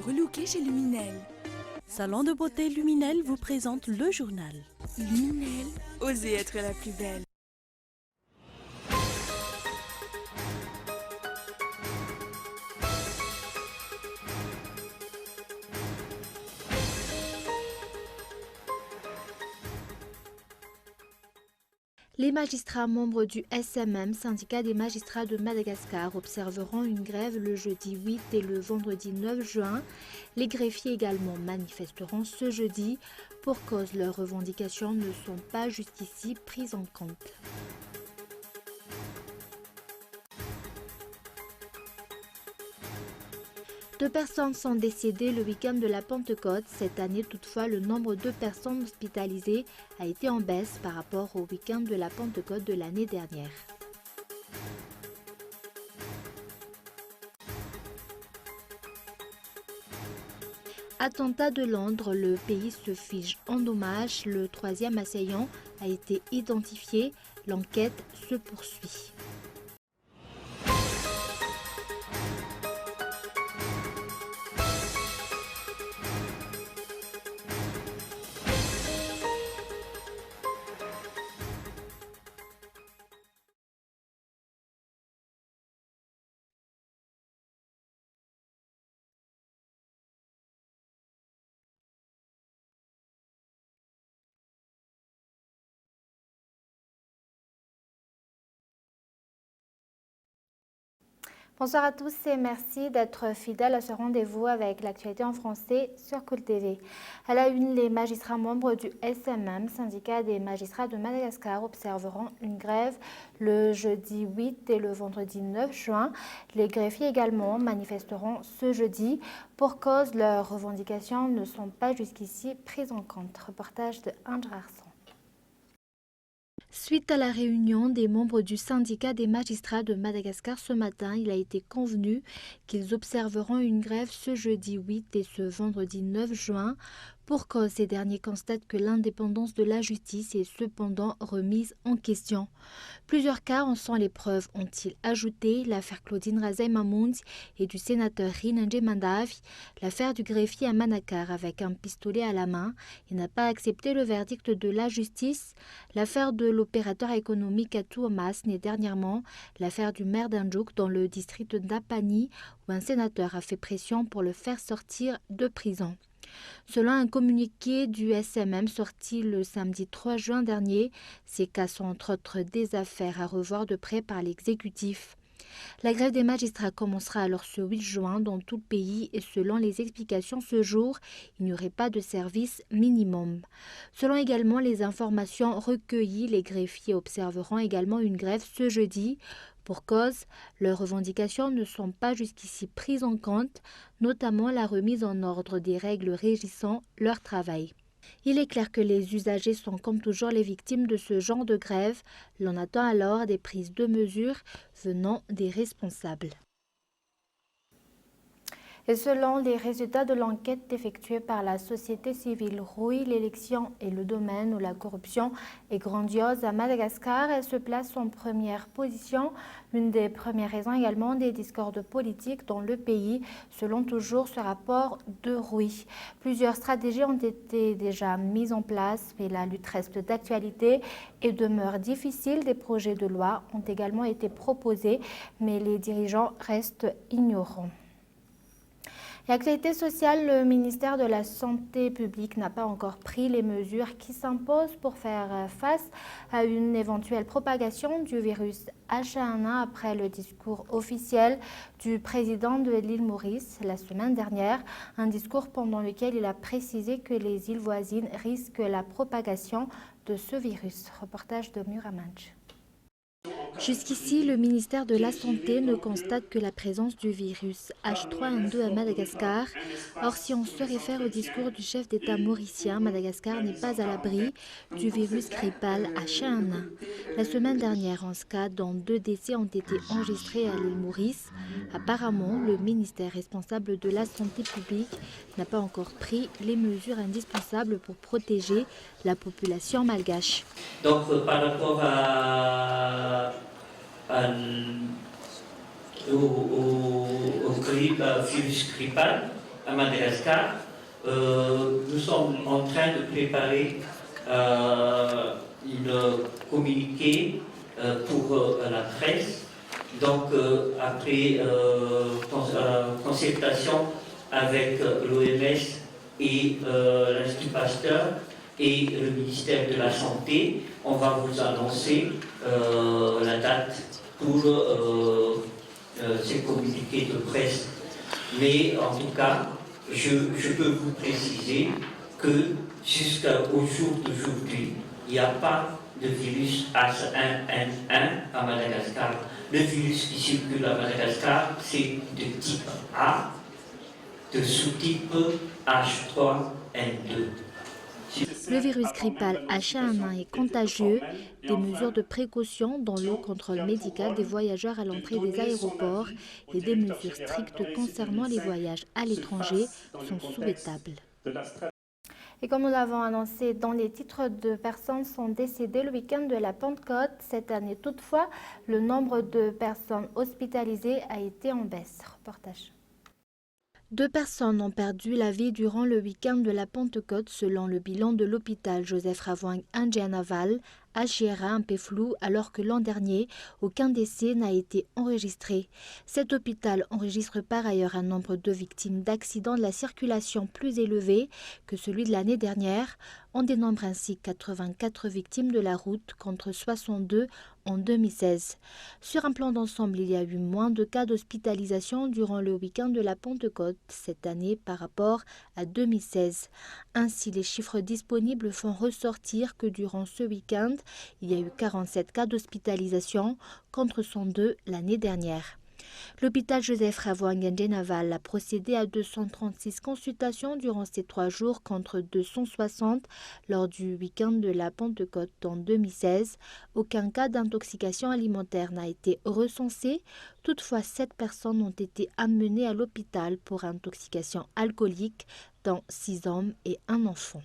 vous relooker chez Luminel. Salon de beauté Luminel vous présente le journal. Luminel, osez être la plus belle. Les magistrats membres du SMM, syndicat des magistrats de Madagascar, observeront une grève le jeudi 8 et le vendredi 9 juin. Les greffiers également manifesteront ce jeudi pour cause leurs revendications ne sont pas jusqu'ici prises en compte. Deux personnes sont décédées le week-end de la Pentecôte. Cette année, toutefois, le nombre de personnes hospitalisées a été en baisse par rapport au week-end de la Pentecôte de l'année dernière. Attentat de Londres, le pays se fige en hommage. Le troisième assaillant a été identifié. L'enquête se poursuit. Bonsoir à tous et merci d'être fidèles à ce rendez-vous avec l'actualité en français sur Cool TV. À la une, les magistrats membres du SMM, syndicat des magistrats de Madagascar, observeront une grève le jeudi 8 et le vendredi 9 juin. Les greffiers également manifesteront ce jeudi pour cause leurs revendications ne sont pas jusqu'ici prises en compte. Reportage de André Arson. Suite à la réunion des membres du syndicat des magistrats de Madagascar ce matin, il a été convenu qu'ils observeront une grève ce jeudi 8 et ce vendredi 9 juin. Pour cause, ces derniers constatent que l'indépendance de la justice est cependant remise en question. Plusieurs cas en sont les preuves, ont-ils ajouté, l'affaire Claudine Razay Mamoun et du sénateur Rinandje Mandavi, l'affaire du greffier à Manakar avec un pistolet à la main et n'a pas accepté le verdict de la justice, l'affaire de l'opérateur économique à Tuomas et dernièrement l'affaire du maire d'Andjouk dans le district d'Apani où un sénateur a fait pression pour le faire sortir de prison. Selon un communiqué du SMM sorti le samedi 3 juin dernier, ces cas sont entre autres des affaires à revoir de près par l'exécutif. La grève des magistrats commencera alors ce 8 juin dans tout le pays et selon les explications ce jour, il n'y aurait pas de service minimum. Selon également les informations recueillies, les greffiers observeront également une grève ce jeudi. Pour cause, leurs revendications ne sont pas jusqu'ici prises en compte, notamment la remise en ordre des règles régissant leur travail. Il est clair que les usagers sont comme toujours les victimes de ce genre de grève. L'on attend alors des prises de mesures venant des responsables. Et selon les résultats de l'enquête effectuée par la société civile Rouille, l'élection est le domaine où la corruption est grandiose à Madagascar. Elle se place en première position. L'une des premières raisons également des discordes politiques dans le pays, selon toujours ce rapport de Rouille. Plusieurs stratégies ont été déjà mises en place, mais la lutte reste d'actualité et demeure difficile. Des projets de loi ont également été proposés, mais les dirigeants restent ignorants. L'actualité sociale, le ministère de la Santé publique n'a pas encore pris les mesures qui s'imposent pour faire face à une éventuelle propagation du virus H1N1 après le discours officiel du président de l'île Maurice la semaine dernière. Un discours pendant lequel il a précisé que les îles voisines risquent la propagation de ce virus. Reportage de Muramanch. Jusqu'ici, le ministère de la Santé ne constate que la présence du virus H3N2 à Madagascar. Or, si on se réfère au discours du chef d'État mauricien, Madagascar n'est pas à l'abri du virus grippal H1N1. La semaine dernière, en cas, dont 2 décès ont été enregistrés à l'île Maurice. Apparemment, le ministère responsable de la santé publique n'a pas encore pris les mesures indispensables pour protéger la population malgache. Donc, par rapport au virus grippal à Madagascar. Nous sommes en train de préparer une communiqué pour la presse. Donc, après concertation avec l'OMS et l'Institut Pasteur et le ministère de la Santé, on va vous annoncer la date pour ces communiqués de presse. Mais en tout cas, je peux vous préciser que jusqu'au jour d'aujourd'hui, il n'y a pas de virus H1N1 à Madagascar. Le virus qui circule à Madagascar, c'est de type A, de sous-type H3N2. Le virus grippal H1N1 est contagieux. Des mesures de précaution, dont le contrôle médical des voyageurs à l'entrée des aéroports et des mesures strictes concernant les voyages à l'étranger, sont souhaitables. Et comme nous l'avons annoncé dans les titres, 2 personnes sont décédées le week-end de la Pentecôte. Cette année, toutefois, le nombre de personnes hospitalisées a été en baisse. Reportage. 2 personnes ont perdu la vie durant le week-end de la Pentecôte, selon le bilan de l'hôpital Joseph Ravouang Andjanaval, à Chiera, un peu flou, alors que l'an dernier, aucun décès n'a été enregistré. Cet hôpital enregistre par ailleurs un nombre de victimes d'accidents de la circulation plus élevé que celui de l'année dernière. On dénombre ainsi 84 victimes de la route contre 62 en 2016. Sur un plan d'ensemble, il y a eu moins de cas d'hospitalisation durant le week-end de la Pentecôte cette année par rapport à 2016. Ainsi, les chiffres disponibles font ressortir que durant ce week-end, il y a eu 47 cas d'hospitalisation contre 102 l'année dernière. L'hôpital Joseph Ravouang Andjanaval a procédé à 236 consultations durant ces 3 jours contre 260 lors du week-end de la Pentecôte en 2016. Aucun cas d'intoxication alimentaire n'a été recensé. Toutefois, 7 personnes ont été amenées à l'hôpital pour intoxication alcoolique, dont 6 hommes et 1 enfant.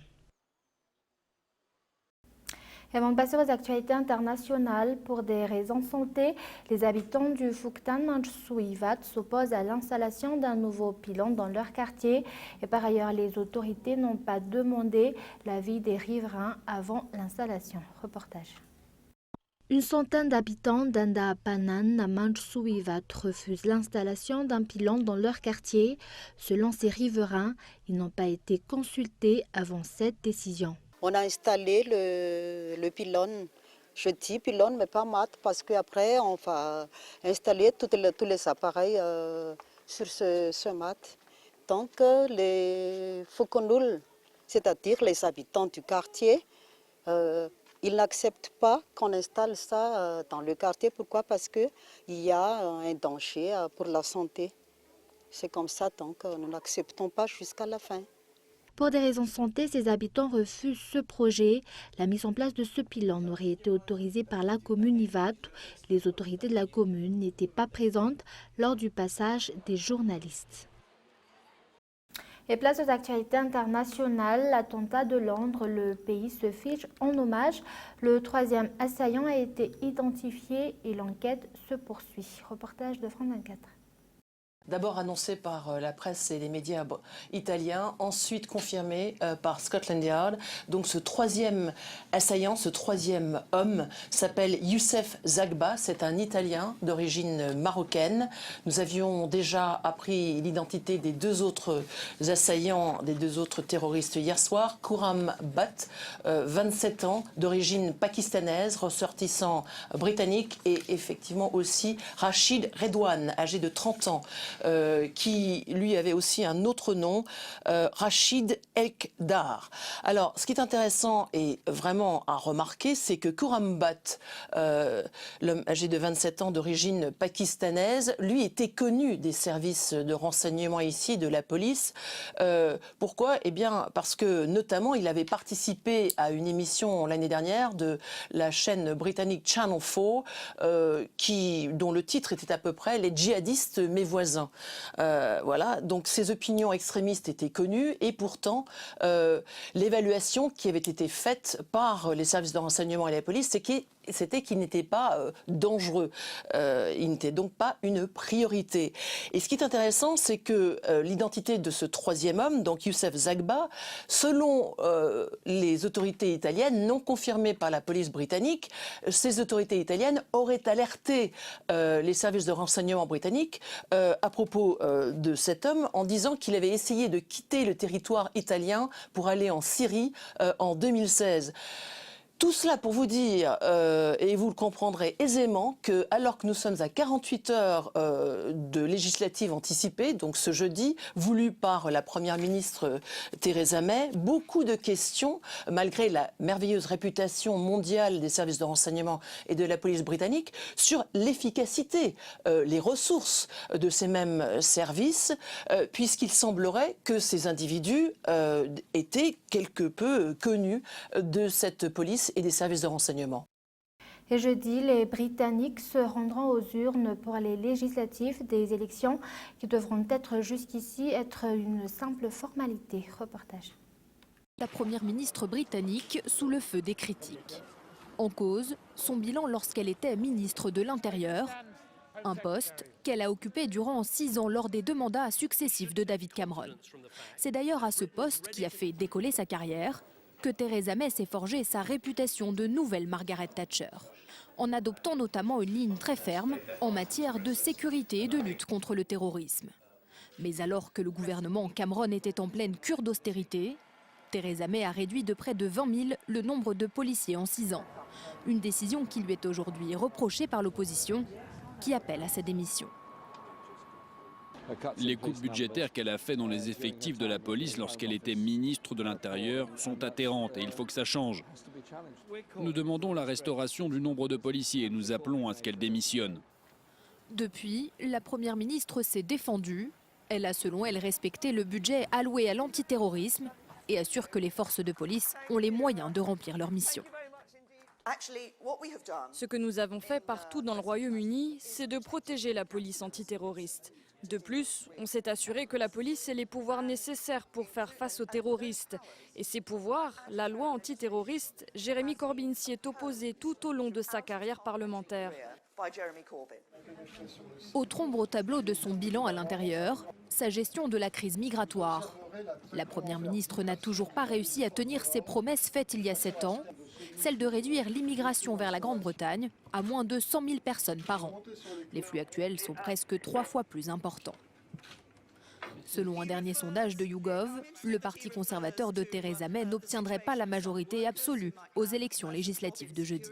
Et avant de passer aux actualités internationales, pour des raisons de santé, les habitants du Fuktan Manchsuivat s'opposent à l'installation d'un nouveau pylône dans leur quartier. Et par ailleurs, les autorités n'ont pas demandé l'avis des riverains avant l'installation. Reportage. Une centaine d'habitants d'Andapanan à Manchsuivat refusent l'installation d'un pylône dans leur quartier. Selon ces riverains, ils n'ont pas été consultés avant cette décision. On a installé le pylône, je dis pylône mais pas mat, parce qu'après on va installer tous les appareils sur ce mat. Donc les Fokonul, c'est-à-dire les habitants du quartier, ils n'acceptent pas qu'on installe ça dans le quartier. Pourquoi? Parce qu'il y a un danger pour la santé. C'est comme ça, donc nous n'acceptons pas jusqu'à la fin. Pour des raisons de santé, ces habitants refusent ce projet. La mise en place de ce pylône aurait été autorisée par la commune Ivat. Les autorités de la commune n'étaient pas présentes lors du passage des journalistes. Et place aux actualités internationales, l'attentat de Londres, le pays se fiche en hommage. Le 3e assaillant a été identifié et l'enquête se poursuit. Reportage de France 24. D'abord annoncé par la presse et les médias italiens, ensuite confirmé par Scotland Yard. Donc ce 3e assaillant, ce 3e homme s'appelle Youssef Zagba, c'est un Italien d'origine marocaine. Nous avions déjà appris l'identité des 2 autres assaillants, des 2 autres terroristes hier soir. Khurram Butt, 27 ans, d'origine pakistanaise, ressortissant britannique, et effectivement aussi Rachid Redouane, âgé de 30 ans. Qui lui avait aussi un autre nom, Rachid Elkdar. Alors, ce qui est intéressant et vraiment à remarquer, c'est que Khurram Butt, l'homme âgé de 27 ans d'origine pakistanaise, lui était connu des services de renseignement ici, de la police. Pourquoi? Eh bien, parce que notamment, il avait participé à une émission l'année dernière de la chaîne britannique Channel 4, dont le titre était à peu près « Les djihadistes, mes voisins ». Voilà, donc ces opinions extrémistes étaient connues et pourtant l'évaluation qui avait été faite par les services de renseignement et la police, c'était qu'il n'était pas dangereux. Il n'était donc pas une priorité. Et ce qui est intéressant, c'est que l'identité de ce troisième homme, donc Youssef Zagba, selon les autorités italiennes, non confirmées par la police britannique, ces autorités italiennes auraient alerté les services de renseignement britanniques à propos de cet homme en disant qu'il avait essayé de quitter le territoire italien pour aller en Syrie en 2016. Tout cela pour vous dire, et vous le comprendrez aisément, que alors que nous sommes à 48 heures de législatives anticipées, donc ce jeudi, voulu par la Première ministre Theresa May, beaucoup de questions, malgré la merveilleuse réputation mondiale des services de renseignement et de la police britannique, sur l'efficacité, les ressources de ces mêmes services, puisqu'il semblerait que ces individus étaient quelque peu connus de cette police et des services de renseignement. Et jeudi, les Britanniques se rendront aux urnes pour les législatives, des élections qui devront jusqu'ici être une simple formalité. Reportage. La première ministre britannique sous le feu des critiques. En cause, son bilan lorsqu'elle était ministre de l'Intérieur, un poste qu'elle a occupé durant 6 ans lors des 2 mandats successifs de David Cameron. C'est d'ailleurs à ce poste qui a fait décoller sa carrière que Theresa May s'est forgé sa réputation de nouvelle Margaret Thatcher, en adoptant notamment une ligne très ferme en matière de sécurité et de lutte contre le terrorisme. Mais alors que le gouvernement Cameron était en pleine cure d'austérité, Theresa May a réduit de près de 20 000 le nombre de policiers en 6 ans. Une décision qui lui est aujourd'hui reprochée par l'opposition, qui appelle à sa démission. Les coupes budgétaires qu'elle a fait dans les effectifs de la police lorsqu'elle était ministre de l'Intérieur sont atterrantes et il faut que ça change. Nous demandons la restauration du nombre de policiers et nous appelons à ce qu'elle démissionne. Depuis, la première ministre s'est défendue. Elle a selon elle respecté le budget alloué à l'antiterrorisme et assure que les forces de police ont les moyens de remplir leur mission. Ce que nous avons fait partout dans le Royaume-Uni, c'est de protéger la police antiterroriste. De plus, on s'est assuré que la police ait les pouvoirs nécessaires pour faire face aux terroristes. Et ces pouvoirs, la loi antiterroriste, Jeremy Corbyn s'y est opposé tout au long de sa carrière parlementaire. Autre ombre au tableau de son bilan à l'intérieur, sa gestion de la crise migratoire. La première ministre n'a toujours pas réussi à tenir ses promesses faites il y a 7 ans, celle de réduire l'immigration vers la Grande-Bretagne à moins de 100 000 personnes par an. Les flux actuels sont presque 3 fois plus importants. Selon un dernier sondage de YouGov, le parti conservateur de Theresa May n'obtiendrait pas la majorité absolue aux élections législatives de jeudi.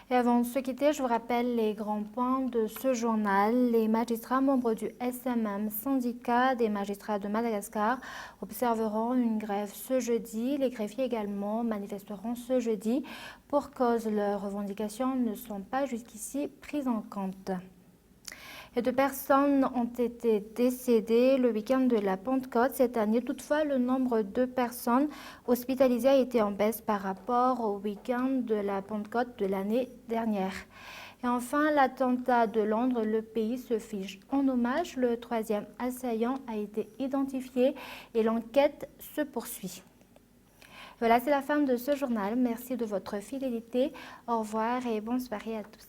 Et avant de se quitter, je vous rappelle les grands points de ce journal. Les magistrats membres du SMM, syndicat des magistrats de Madagascar, observeront une grève ce jeudi. Les greffiers également manifesteront ce jeudi pour cause leurs revendications ne sont pas jusqu'ici prises en compte. Et 2 personnes ont été décédées le week-end de la Pentecôte cette année. Toutefois, le nombre de personnes hospitalisées a été en baisse par rapport au week-end de la Pentecôte de l'année dernière. Et enfin, l'attentat de Londres, le pays se fiche en hommage. Le 3e assaillant a été identifié et l'enquête se poursuit. Voilà, c'est la fin de ce journal. Merci de votre fidélité. Au revoir et bonne soirée à tous.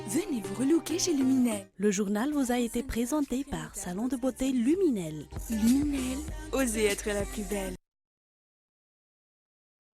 Venez vous relooker chez Luminel. Le journal vous a été présenté par Salon de beauté Luminel. Luminel, osez être la plus belle.